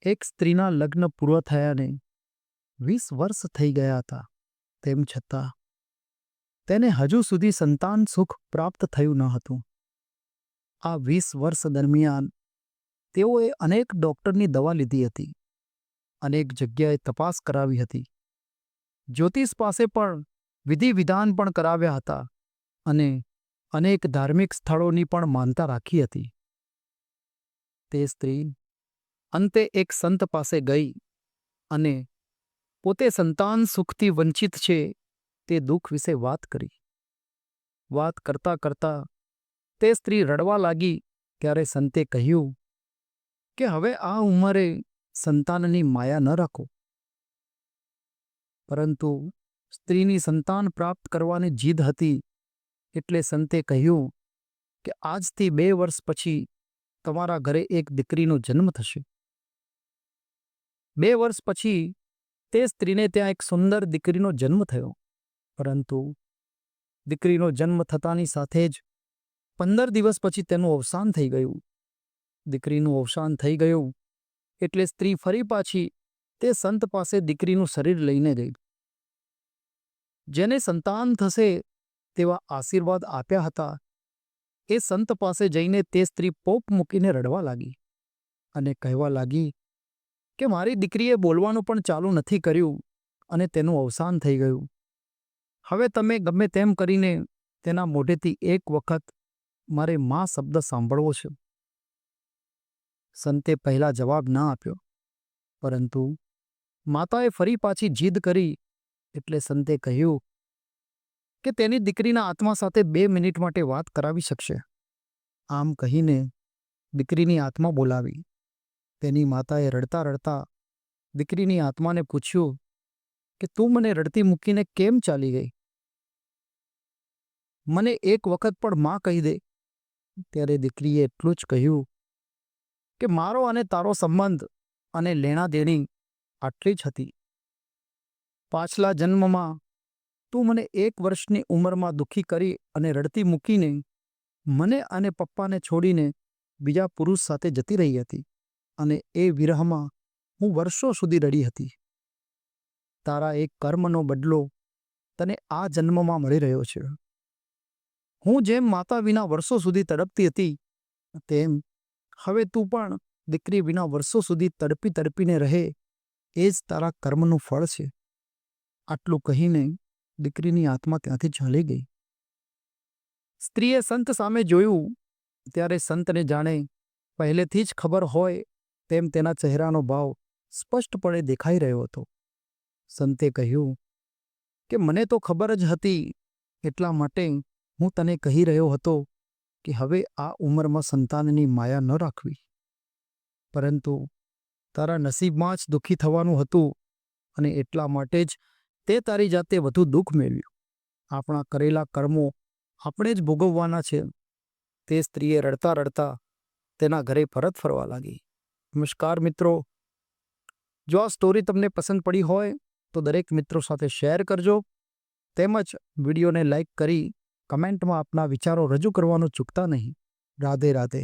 એક સ્ત્રીના લગ્ન પૂર્ણ થયાને 20 વર્ષ થઈ ગયા હતા. તેમ છતાં તેને હજુ સુધી સંતાન સુખ પ્રાપ્ત થયું ન હતું. આ 20 વર્ષ દરમિયાન તેઓએ અનેક ડૉક્ટરની દવા લીધી હતી, અનેક જગ્યાએ તપાસ કરાવી હતી, જ્યોતિષ પાસે પણ વિધિ વિધાન પણ કરાવ્યા હતા અને અનેક ધાર્મિક સ્થળોની પણ માનતા રાખી હતી. તે સ્ત્રી અંતે એક સંત પાસે ગઈ અને પોતે સંતાન સુખથી વંચિત છે તે દુઃખ વિશે વાત કરી. વાત કરતા કરતા તે સ્ત્રી રડવા લાગી ત્યારે સંતે કહ્યું કે હવે આ ઉંમરે સંતાનની માયા ન રાખો. પરંતુ સ્ત્રીની સંતાન પ્રાપ્ત કરવાની જીદ હતી એટલે સંતે કહ્યું કે આજથી 2 વર્ષ પછી તમારા ઘરે એક દીકરીનો જન્મ થશે. 2 વર્ષ પછી તે સ્ત્રીને ત્યાં એક સુંદર દીકરીનો જન્મ થયો. પરંતુ દીકરીનો જન્મ થતાની સાથે જ 15 દિવસ પછી તેનું અવસાન થઈ ગયું. દીકરીનું અવસાન થઈ ગયું એટલે સ્ત્રી ફરી પાછી તે સંત પાસે દીકરીનું શરીર લઈને ગઈ. જેને સંતાન થશે તેવા આશીર્વાદ આપ્યા હતા એ સંત પાસે જઈને તે સ્ત્રી પોપ મૂકીને રડવા લાગી અને કહેવા લાગી કે મારી દીકરીએ બોલવાનું પણ ચાલુ નથી કર્યું અને તેનું અવસાન થઈ ગયું. હવે તમે ગમે તેમ કરીને તેના મોઢેથી એક વખત મારે માં શબ્દ સાંભળવો છે. સંતે પહેલા જવાબ ના આપ્યો, પરંતુ માતાએ ફરી પાછી જીદ કરી એટલે સંતે કહ્યું કે તેની દીકરીના આત્મા સાથે 2 મિનિટ માટે વાત કરાવી શકશે. આમ કહીને દીકરીની આત્મા બોલાવી. તેની માતાએ રડતા રડતા દીકરીની આત્માને પૂછ્યું કે તું મને રડતી મૂકીને કેમ ચાલી ગઈ? મને એક વખત પણ માં કહી દે. ત્યારે દીકરીએ એટલું જ કહ્યું કે મારો અને તારો સંબંધ અને લેણા દેણી આટલી જ હતી. પાછલા જન્મમાં તું મને 1 વર્ષની ઉંમરમાં દુઃખી કરી અને રડતી મૂકીને મને અને પપ્પાને છોડીને બીજા પુરુષ સાથે જતી રહી હતી અને એ વિરહમાં હું વર્ષો સુધી રડી હતી. તારા એક કર્મનો બદલો તને આ જન્મમાં મળી રહ્યો છે. હું જેમ માતા વિના વર્ષો સુધી તડપતી હતી તેમ હવે તું પણ દીકરી વિના વર્ષો સુધી તડપી તડપીને રહે એ જ તારા કર્મનું ફળ છે. આટલું કહીને દીકરીની આત્મા ત્યાંથી ચાલી ગઈ. સ્ત્રીએ સંત સામે જોયું ત્યારે સંતને જાણે પહેલેથી જ ખબર હોય તેમ તેના ચહેરાનો ભાવ સ્પષ્ટપણે દેખાઈ રહ્યો હતો. સંતે કહ્યું કે મને તો ખબર જ હતી, એટલા માટે હું તને કહી રહ્યો હતો કે હવે આ ઉંમરમાં સંતાનની માયા ન રાખવી. પરંતુ તારા નસીબમાં જ દુઃખી થવાનું હતું અને એટલા માટે જ તે તારી જાતે વધુ દુઃખ મેળવ્યું. આપણા કરેલા કર્મો આપણે જ ભોગવવાના છે. તે સ્ત્રીએ રડતા રડતા તેના ઘરે પરત ફરવા લાગી. નમસ્કાર મિત્રો, જો આ સ્ટોરી તમને પસંદ પડી હોય તો દરેક મિત્રો સાથે શેર કરજો, તેમજ વિડીયોને લાઈક કરી કમેન્ટમાં આપના વિચારો રજૂ કરવાનું ચૂકતા નહીં. રાધે રાધે.